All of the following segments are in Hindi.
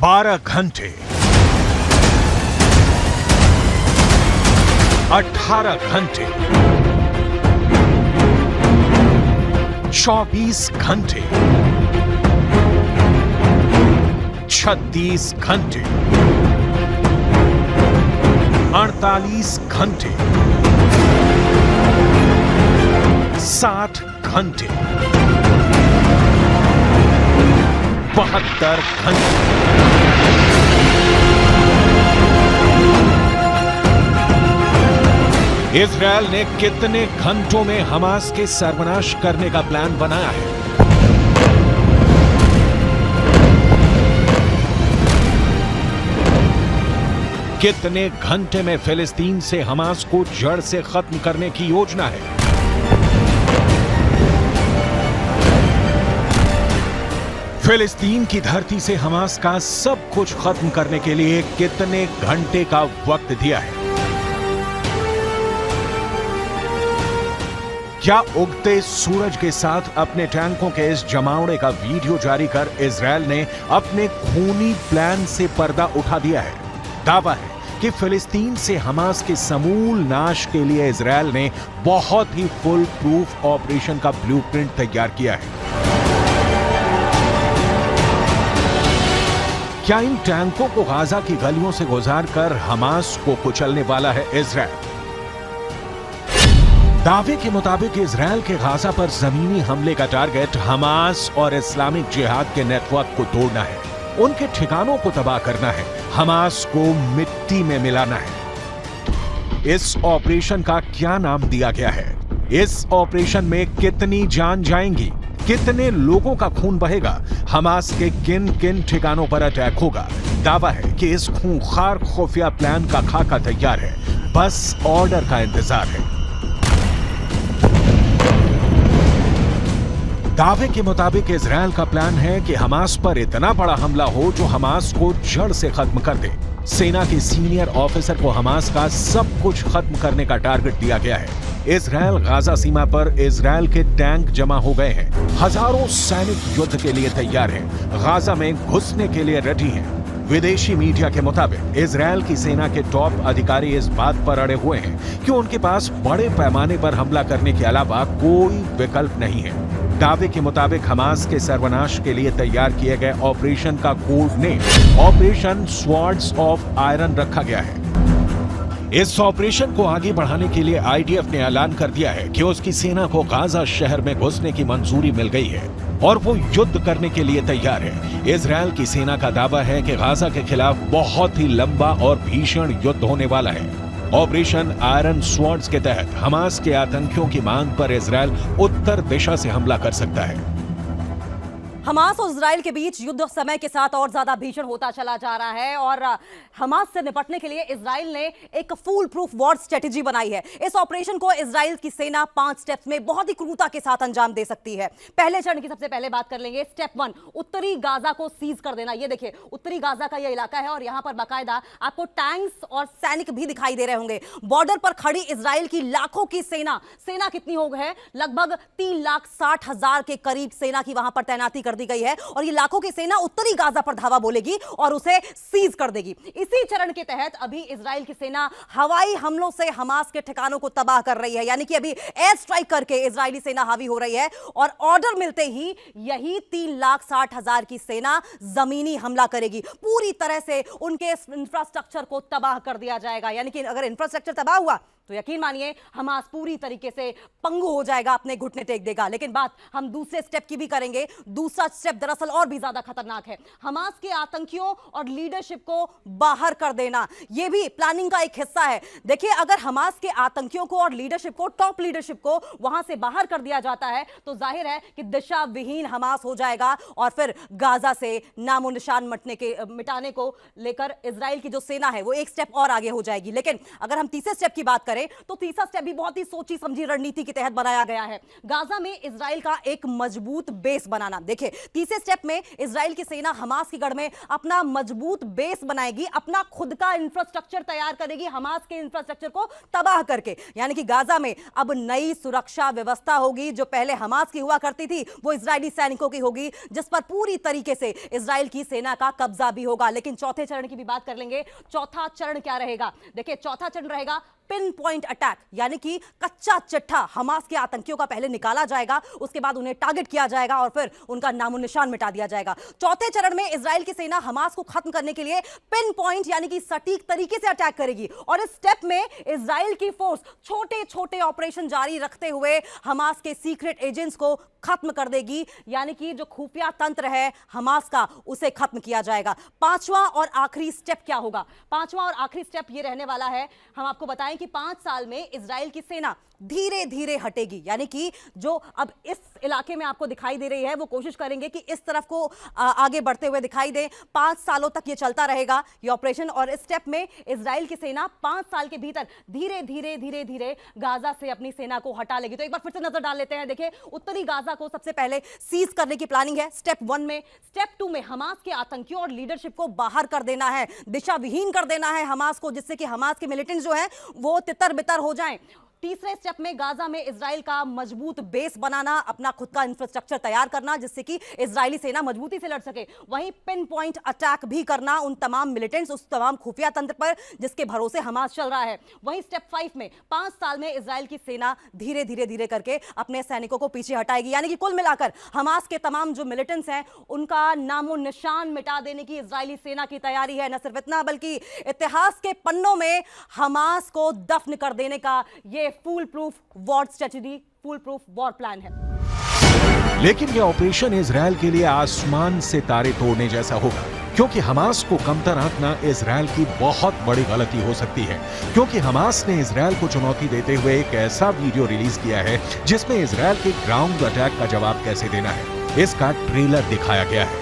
12 घंटे, 18 घंटे, 24 घंटे, 36 घंटे, 48 घंटे, 60 घंटे, 72 घंटे। इजरायल ने कितने घंटों में हमास के सर्वनाश करने का प्लान बनाया है? कितने घंटे में फिलिस्तीन से हमास को जड़ से खत्म करने की योजना है? फिलिस्तीन की धरती से हमास का सब कुछ खत्म करने के लिए कितने घंटे का वक्त दिया है? क्या उगते सूरज के साथ अपने टैंकों के इस जमावड़े का वीडियो जारी कर इजरायल ने अपने खूनी प्लान से पर्दा उठा दिया है? दावा है कि फिलिस्तीन से हमास के समूल नाश के लिए इजरायल ने बहुत ही फुल प्रूफ ऑपरेशन का ब्लूप्रिंट तैयार किया है। क्या इन टैंकों को गाजा की गलियों से गुजारकर हमास को कुचलने वाला है इजरायल? दावे के मुताबिक इजरायल के गाजा पर जमीनी हमले का टारगेट हमास और इस्लामिक जिहाद के नेटवर्क को तोड़ना है, उनके ठिकानों को तबाह करना है, हमास को मिट्टी में मिलाना है। इस ऑपरेशन का क्या नाम दिया गया है? इस ऑपरेशन में कितनी जान जाएंगी? कितने लोगों का खून बहेगा? हमास के किन किन ठिकानों पर अटैक होगा? दावा है कि इस खूंखार खुफिया प्लान का खाका तैयार है, बस ऑर्डर का इंतजार है। दावे के मुताबिक इजरायल का प्लान है कि हमास पर इतना बड़ा हमला हो जो हमास को जड़ से खत्म कर दे। सेना के सीनियर ऑफिसर को हमास का सब कुछ खत्म करने का टारगेट दिया गया है। इजरायल गाजा सीमा पर इजरायल के टैंक जमा हो गए हैं, हजारों सैनिक युद्ध के लिए तैयार हैं, गाजा में घुसने के लिए रेडी हैं। विदेशी मीडिया के मुताबिक इजरायल की सेना के टॉप अधिकारी इस बात पर अड़े हुए हैं कि उनके पास बड़े पैमाने पर हमला करने के अलावा कोई विकल्प नहीं है। दावे के मुताबिक हमास के सर्वनाश के लिए तैयार किए गए ऑपरेशन का code name operation swords of iron रखा गया है। इस ऑपरेशन को आगे बढ़ाने के लिए आईडीएफ ने ऐलान कर दिया है कि उसकी सेना को गाजा शहर में घुसने की मंजूरी मिल गई है और वो युद्ध करने के लिए तैयार है। इजरायल की सेना का दावा है कि गाजा के खिलाफ बहुत ही लंबा और भीषण युद्ध होने वाला है। ऑपरेशन आयरन स्वॉर्ड्स के तहत हमास के आतंकियों की मांग पर इजरायल उत्तर दिशा से हमला कर सकता है। हमास और इजराइल के बीच युद्ध समय के साथ और ज्यादा भीषण होता चला जा रहा है और हमास से निपटने के लिए इजराइल ने एक फुल प्रूफ वॉर स्ट्रेटेजी बनाई है। इस ऑपरेशन को इजराइल की सेना 5 स्टेप्स में बहुत ही क्रूरता के साथ अंजाम दे सकती है। पहले चरण की सबसे पहले बात कर लेंगे। स्टेप 1, उत्तरी गाजा को सीज कर देना। ये देखिए, उत्तरी गाजा का यह इलाका है और यहां पर बाकायदा आपको टैंक्स और सैनिक भी दिखाई दे रहे होंगे। बॉर्डर पर खड़ी इजराइल की लाखों की सेना कितनी हो गई है? लगभग 3,60,000 के करीब सेना की वहां पर तैनाती कर दी गई है और ये लाखों की सेना उत्तरी गाजा पर धावा बोलेगी और उसे सीज कर देगी। इसी चरण के तहत अभी इजराइल की सेना हवाई हमलों से हमास के ठिकानों को तबाह कर रही है, यानी कि अभी एयर स्ट्राइक करके इजरायली सेना हावी हो रही है और ऑर्डर मिलते ही यही 3,60,000 की सेना जमीनी हमला करेगी। पूरी तरह से उनके इंफ्रास्ट्रक्चर को तबाह कर दिया जाएगा, यानी कि अगर इंफ्रास्ट्रक्चर तबाह हुआ तो यकीन मानिए हमास पूरी तरीके से पंगु हो जाएगा, अपने घुटने टेक देगा। लेकिन बात हम दूसरे स्टेप की भी करेंगे। दूसरा स्टेप दरअसल और भी ज्यादा खतरनाक है। हमास के आतंकियों और लीडरशिप को बाहर कर देना, यह भी प्लानिंग का एक हिस्सा है। देखिए, अगर हमास के आतंकियों को और लीडरशिप को, टॉप लीडरशिप को वहां से बाहर कर दिया जाता है तो जाहिर है कि दिशा विहीन हमास हो जाएगा और फिर गाजा से नामो निशान मिटाने को लेकर इजराइल की जो सेना है वो एक स्टेप और आगे हो जाएगी। लेकिन अगर हम तीसरे स्टेप की बात करें तो तीसरा स्टेप भी बहुत ही सोची समझी रणनीति के तहत बनाया गया है। गाजा में इजराइल का एक मजबूत बेस बनाना। देखिए, तीसरे स्टेप में इजराइल की सेना हमास की गढ़ में अपना मजबूत बेस बनाएगी, अपना खुद का इंफ्रास्ट्रक्चर तैयार करेगी हमास के इंफ्रास्ट्रक्चर को तबाह करके। यानी कि गाजा में अब नई सुरक्षा व्यवस्था होगी। जो पहले हमास की हुआ करती थी वो इजरायली सैनिकों की होगी, जिस पर पूरी तरीके से इजराइल की सेना का कब्जा भी होगा। लेकिन चौथे चरण की भी बात कर लेंगे। चौथा चरण क्या रहेगा? देखिए, चौथा चरण रहेगा पिन पॉइंट अटैक, यानी कि कच्चा चिट्ठा हमास के आतंकियों का पहले निकाला जाएगा, उसके बाद उन्हें टारगेट किया जाएगा और फिर उनका नामो निशान मिटा दिया जाएगा। चौथे चरण में इजराइल की सेना हमास को खत्म करने के लिए पिन पॉइंट यानी कि सटीक तरीके से अटैक करेगी और इस स्टेप में इजराइल की फोर्स छोटे छोटे ऑपरेशन जारी रखते हुए हमास के सीक्रेट एजेंट्स को खत्म कर देगी। यानी कि जो खुफिया तंत्र है हमास का उसे खत्म किया जाएगा। पांचवा और आखिरी स्टेप क्या होगा? पांचवा और आखिरी स्टेप यह रहने वाला है, हम आपको बताएं कि 5 साल में इजराइल की सेना धीरे धीरे हटेगी। यानी कि जो अब इस इलाके में आपको दिखाई दे रही है वो कोशिश करेंगे कि इस तरफ को आगे बढ़ते हुए दिखाई दे। 5 सालों तक ये चलता रहेगा ये ऑपरेशन और इस स्टेप में इजराइल की सेना 5 साल के भीतर धीरे धीरे धीरे धीरे गाजा से अपनी सेना को हटा लेगी। तो एक बार फिर से नजर डाल लेते हैं। देखिए, उत्तरी गाजा को सबसे पहले सीज करने की प्लानिंग है स्टेप 1 में। स्टेप 2 में हमास के आतंकियों और लीडरशिप को बाहर कर देना है, दिशा विहीन कर देना है हमास को, जिससे कि हमास के मिलिटेंट्स जो है वो तितर बितर हो जाएं। तीसरे स्टेप में गाजा में इजराइल का मजबूत बेस बनाना, अपना खुद का इंफ्रास्ट्रक्चर तैयार करना जिससे कि इजरायली सेना मजबूती से लड़ सके। वहीं पिन पॉइंट अटैक भी करना उन तमाम मिलिटेंट्स, उस तमाम खुफिया तंत्र पर जिसके भरोसे हमास चल रहा है। वहीं स्टेप 5 में 5 साल में इजराइल की सेना धीरे धीरे धीरे करके अपने सैनिकों को पीछे हटाएगी। यानी कि कुल मिलाकर हमास के तमाम जो मिलिटेंट्स हैं उनका नामो निशान मिटा देने की इजरायली सेना की तैयारी है। न सिर्फ इतना बल्कि इतिहास के पन्नों में हमास को दफन कर देने का ये full proof war strategy, full proof war plan है। लेकिन यह ऑपरेशन इजरायल के लिए आसमान से तारे तोड़ने जैसा होगा, क्योंकि हमास को कमतर आंकना इजरायल की बहुत बड़ी गलती हो सकती है। क्योंकि हमास ने इजरायल को चुनौती देते हुए एक ऐसा वीडियो रिलीज किया है जिसमें इजरायल के ग्राउंड अटैक का जवाब कैसे देना है इसका ट्रेलर दिखाया गया है।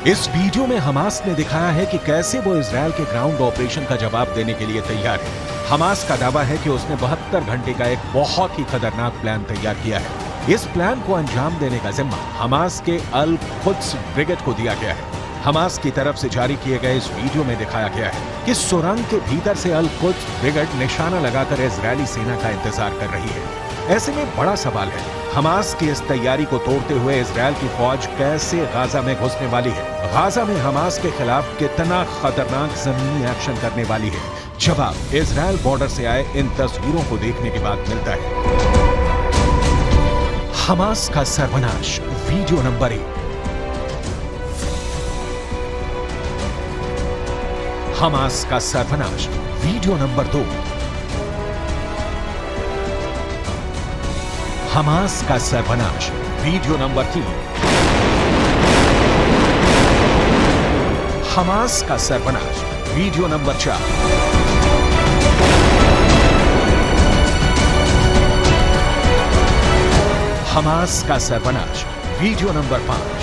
इस वीडियो में हमास ने दिखाया है कि कैसे वो इजरायल के ग्राउंड ऑपरेशन का जवाब देने के लिए तैयार है। हमास का दावा है कि उसने 72 घंटे का एक बहुत ही खतरनाक प्लान तैयार किया है। इस प्लान को अंजाम देने का जिम्मा हमास के अल कुद्स ब्रिगेड को दिया गया है। हमास की तरफ से जारी किए गए इस वीडियो में दिखाया गया है कि सुरंग के भीतर से अल कुद्स ब्रिगेड निशाना लगाकर इजरायली सेना का इंतजार कर रही है। ऐसे में बड़ा सवाल है, हमास की इस तैयारी को तोड़ते हुए इजरायल की फौज कैसे गाजा में घुसने वाली है? गाजा में हमास के खिलाफ कितना खतरनाक जमीनी एक्शन करने वाली है? जवाब इजरायल बॉर्डर से आए इन तस्वीरों को देखने के बाद मिलता है। हमास का सर्वनाश, वीडियो नंबर 1। हमास का सर्वनाश, वीडियो नंबर 2। हमास का सर्वनाश, वीडियो नंबर 3। हमास का सर्वनाश, वीडियो नंबर 4। हमास का सर्वनाश, वीडियो नंबर 5।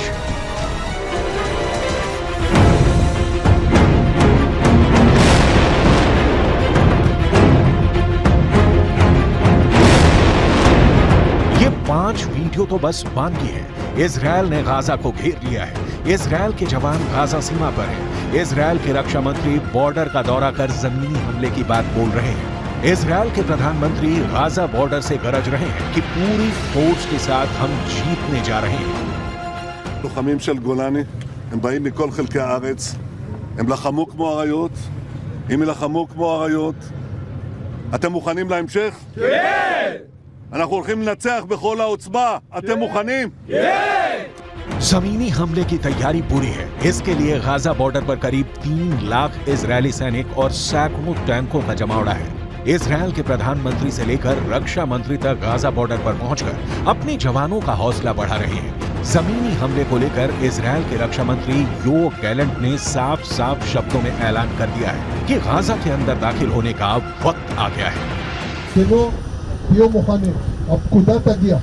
ये 5 वीडियो तो बस बाकी है। इजरायल ने गाजा को घेर लिया है। इजरायल के जवान गाजा सीमा पर हैं। इजरायल के रक्षा मंत्री बॉर्डर का दौरा कर जमीनी हमले की बात बोल रहे हैं। इजरायल के प्रधानमंत्री गाजा बॉर्डर से गरज रहे हैं कि पूरी फोर्स के साथ हम जीतने जा रहे हैं। לוחמים של גולני, הם באים מכל חלקי הארץ, הם לחמו כמו אריות, אם ילחמו כמו אריות, אתם מוכנים להמשך? כן! אנחנו הולכים לנצח בכל העוצמה, אתם מוכנים? כן! जमीनी हमले की तैयारी पूरी है। इसके लिए गाजा बॉर्डर पर करीब 3 लाख इजरायली सैनिक और सैकड़ों टैंकों का जमावड़ा है। इजरायल के प्रधानमंत्री से लेकर रक्षा मंत्री तक गाजा बॉर्डर पर पहुंचकर अपने जवानों का हौसला बढ़ा रहे हैं। जमीनी हमले को लेकर इजरायल के रक्षा मंत्री योव गैलेंट ने साफ साफ शब्दों में ऐलान कर दिया है कि गाजा के अंदर दाखिल होने का वक्त आ गया है। תהיו מוכנים, הפקודה תגיע.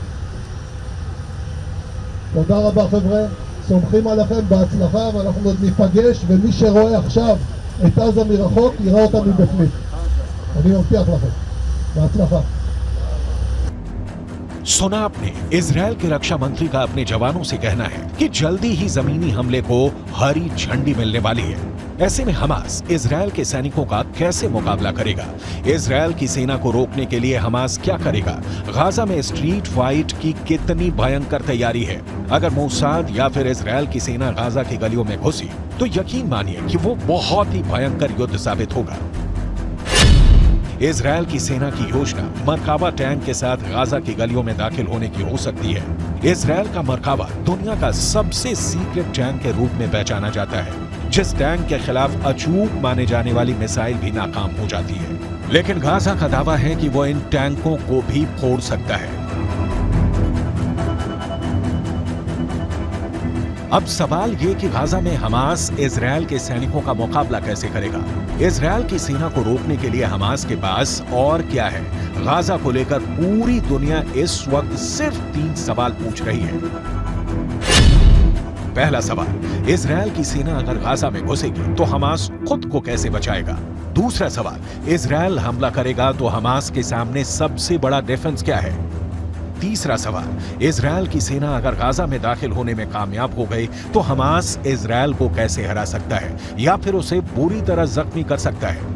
תודה רבה חבר'ה, סומכים עליכם בהצלחה ואנחנו עוד ניפגש, ומי שרואה עכשיו את עזה מרחוק, יראה אותה מבפנים. אני מבטיח לכם. בהצלחה. सुना आपने, इजरायल के रक्षा मंत्री का अपने जवानों से कहना है कि जल्दी ही जमीनी हमले को हरी झंडी मिलने वाली है। ऐसे में हमास इजरायल के सैनिकों का कैसे मुकाबला करेगा? इजरायल की सेना को रोकने के लिए हमास क्या करेगा? गाजा में स्ट्रीट फाइट की कितनी भयंकर तैयारी है? अगर मोसाद या फिर इजरायल की सेना गाजा की गलियों में घुसी तो यकीन मानिए कि वो बहुत ही भयंकर युद्ध साबित होगा। इजरायल की सेना की योजना मरकावा टैंक के साथ गाजा की गलियों में दाखिल होने की हो सकती है। इजरायल का मरकावा दुनिया का सबसे सीक्रेट टैंक के रूप में पहचाना जाता है, जिस टैंक के खिलाफ अचूक माने जाने वाली मिसाइल भी नाकाम हो जाती है। लेकिन गाजा का दावा है कि वो इन टैंकों को भी फोड़ सकता है। अब सवाल ये कि गाजा में हमास इजरायल के सैनिकों का मुकाबला कैसे करेगा? इजरायल की सेना को रोकने के लिए हमास के पास और क्या है? गाजा को लेकर पूरी दुनिया इस वक्त सिर्फ 3 सवाल पूछ रही है। पहला सवाल, इजरायल की सेना अगर गाजा में घुसेगी तो हमास खुद को कैसे बचाएगा? दूसरा सवाल, इजरायल हमला करेगा तो हमास के सामने सबसे बड़ा डिफेंस क्या है? तीसरा सवाल, इजरायल की सेना अगर गाजा में दाखिल होने में कामयाब हो गई तो हमास इजरायल को कैसे हरा सकता है या फिर उसे बुरी तरह जख्मी कर सकता है?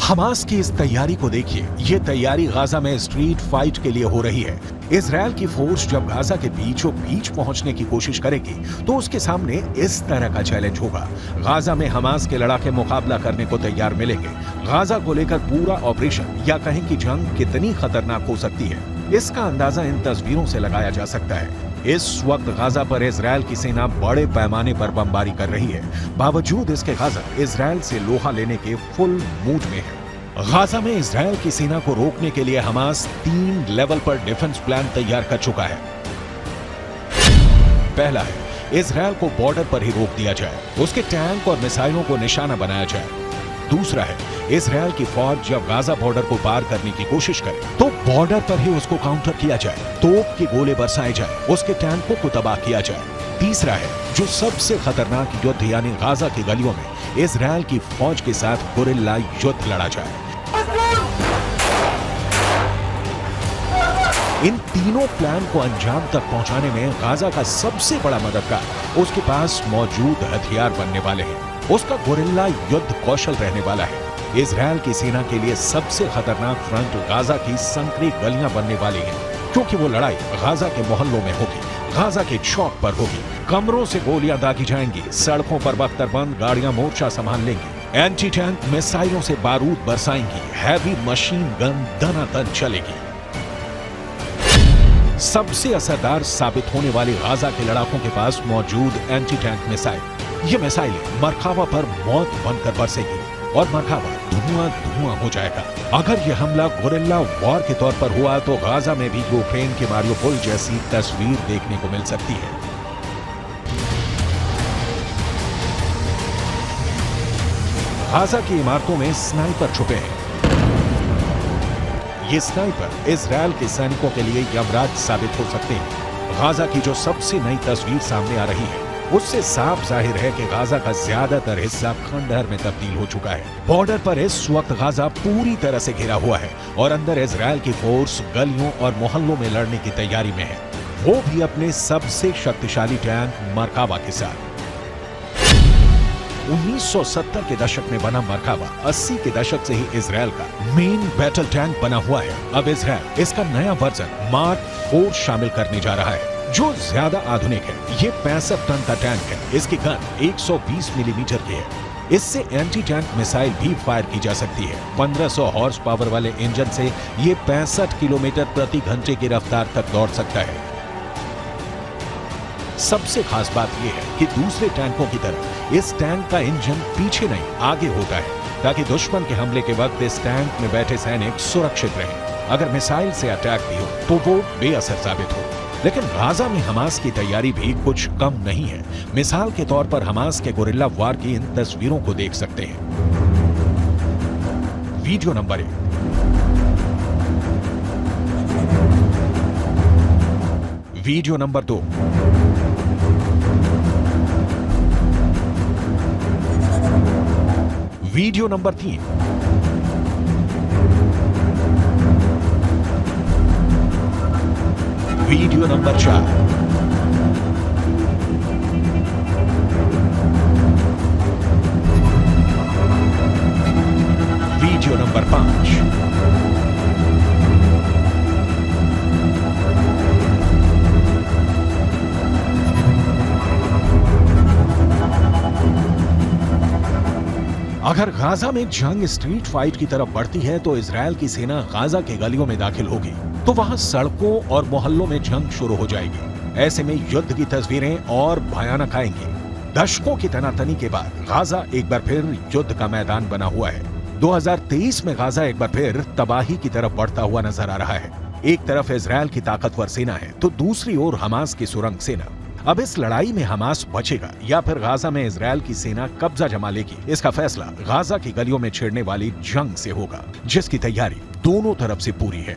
हमास की इस तैयारी को देखिए। ये तैयारी गाजा में स्ट्रीट फाइट के लिए हो रही है। इजरायल की फोर्स जब गाजा के बीचों बीच पहुंचने की कोशिश करेगी तो उसके सामने इस तरह का चैलेंज होगा। गाजा में हमास के लड़ाके मुकाबला करने को तैयार मिलेंगे। गाजा को लेकर पूरा ऑपरेशन या कहें कि जंग कितनी खतरनाक हो सकती है, इसका अंदाजा इन तस्वीरों से लगाया जा सकता है। इस वक्त गाजा पर इजरायल की सेना बड़े पैमाने पर बमबारी कर रही है। बावजूद इसके गाजा इजरायल से लोहा लेने के फुल मूड में है। गाजा में इजरायल की सेना को रोकने के लिए हमास 3 लेवल पर डिफेंस प्लान तैयार कर चुका है। पहला है, इजरायल को बॉर्डर पर ही रोक दिया जाए, उसके टैंक और मिसाइलों को निशाना बनाया जाए। दूसरा है, इजरायल की फौज जब गाजा बॉर्डर को पार करने की कोशिश करे तो बॉर्डर पर ही उसको काउंटर किया जाए, तोप के गोले बरसाए जाए, उसके टैंकों को तबाह किया जाए। तीसरा है, जो सबसे खतरनाक युद्ध यानी गाजा की गलियों में इजरायल की फौज के साथ गुरिल्ला युद्ध लड़ा जाए। इन तीनों प्लान को अंजाम तक पहुंचाने में गाजा का सबसे बड़ा मददगार उसके पास मौजूद हथियार बनने वाले हैं। उसका गुरिल्ला युद्ध कौशल रहने वाला है। इजरायल की सेना के लिए सबसे खतरनाक फ्रंट गाजा की संकरी गलियां बनने वाली हैं, क्योंकि वो लड़ाई गाजा के मोहल्लों में होगी, गाजा के चौक पर होगी। कमरों से गोलियां दागी जाएंगी, सड़कों पर बख्तरबंद गाड़ियां मोर्चा संभाल लेंगी, एंटी टैंक मिसाइलों से बारूद बरसाएंगी, हैवी मशीन गन दनादन चलेगी। सबसे असरदार साबित होने वाली गाजा के लड़ाकों के पास मौजूद एंटी टैंक मिसाइल, ये मिसाइलें मरकावा पर मौत बनकर बरसेगी और मरकावा धुआं धुआं हो जाएगा। अगर यह हमला गुरिल्ला वॉर के तौर पर हुआ तो गाजा में भी यूक्रेन के मारियोपोल जैसी तस्वीर देखने को मिल सकती है। गाजा की इमारतों में स्नाइपर छुपे हैं। ये स्नाइपर इजरायल के सैनिकों के लिए यमराज साबित हो सकते हैं। गाजा की जो सबसे नई तस्वीर सामने आ रही है उससे साफ जाहिर है कि गाजा का ज्यादातर हिस्सा खंडहर में तब्दील हो चुका है। बॉर्डर पर इस वक्त गाजा पूरी तरह से घिरा हुआ है और अंदर इजरायल की फोर्स गलियों और मोहल्लों में लड़ने की तैयारी में है, वो भी अपने सबसे शक्तिशाली टैंक मरकावा के साथ। 1970 के दशक में बना मरकावा 80 के दशक से ही इजरायल का मेन बैटल टैंक बना हुआ है। अब इजरायल इसका नया वर्जन मार्क 4 शामिल करने जा रहा है, जो ज्यादा आधुनिक है। ये 65 टन का टैंक है। इसकी गन 120 मिलीमीटर की है। इससे एंटी टैंक मिसाइल भी फायर की जा सकती है। 1500 हॉर्स पावर वाले इंजन से ये 65 किलोमीटर प्रति घंटे की रफ्तार तक दौड़ सकता है। सबसे खास बात यह है कि दूसरे टैंकों की तरह इस टैंक का इंजन पीछे नहीं आगे होता है, ताकि दुश्मन के हमले के वक्त इस टैंक में बैठे सैनिक सुरक्षित रहें। अगर मिसाइल से अटैक भी हो तो वो बेअसर साबित हो। लेकिन गाजा में हमास की तैयारी भी कुछ कम नहीं है। मिसाल के तौर पर हमास के गुरिल्ला वार की इन तस्वीरों को देख सकते हैं। Video number 1। Video number 2। Video number 3। Video number 4। Video number 5। अगर गाजा में जंग स्ट्रीट फाइट की तरफ बढ़ती है तो इजरायल की सेना गाजा के गलियों में दाखिल होगी तो वहां सड़कों और मोहल्लों में जंग शुरू हो जाएगी। ऐसे में युद्ध की तस्वीरें और भयानक आएंगी। दशकों की तनातनी के बाद गाजा एक बार फिर युद्ध का मैदान बना हुआ है। 2023 में गाजा एक बार फिर तबाही की तरफ बढ़ता हुआ नजर आ रहा है। एक तरफ इजरायल की ताकतवर सेना है तो दूसरी ओर हमास की सुरंग सेना। अब इस लड़ाई में हमास बचेगा या फिर गाजा में इजरायल की सेना कब्जा जमा लेगी, इसका फैसला गाजा की गलियों में छिड़ने वाली जंग से होगा, जिसकी तैयारी दोनों तरफ से पूरी है।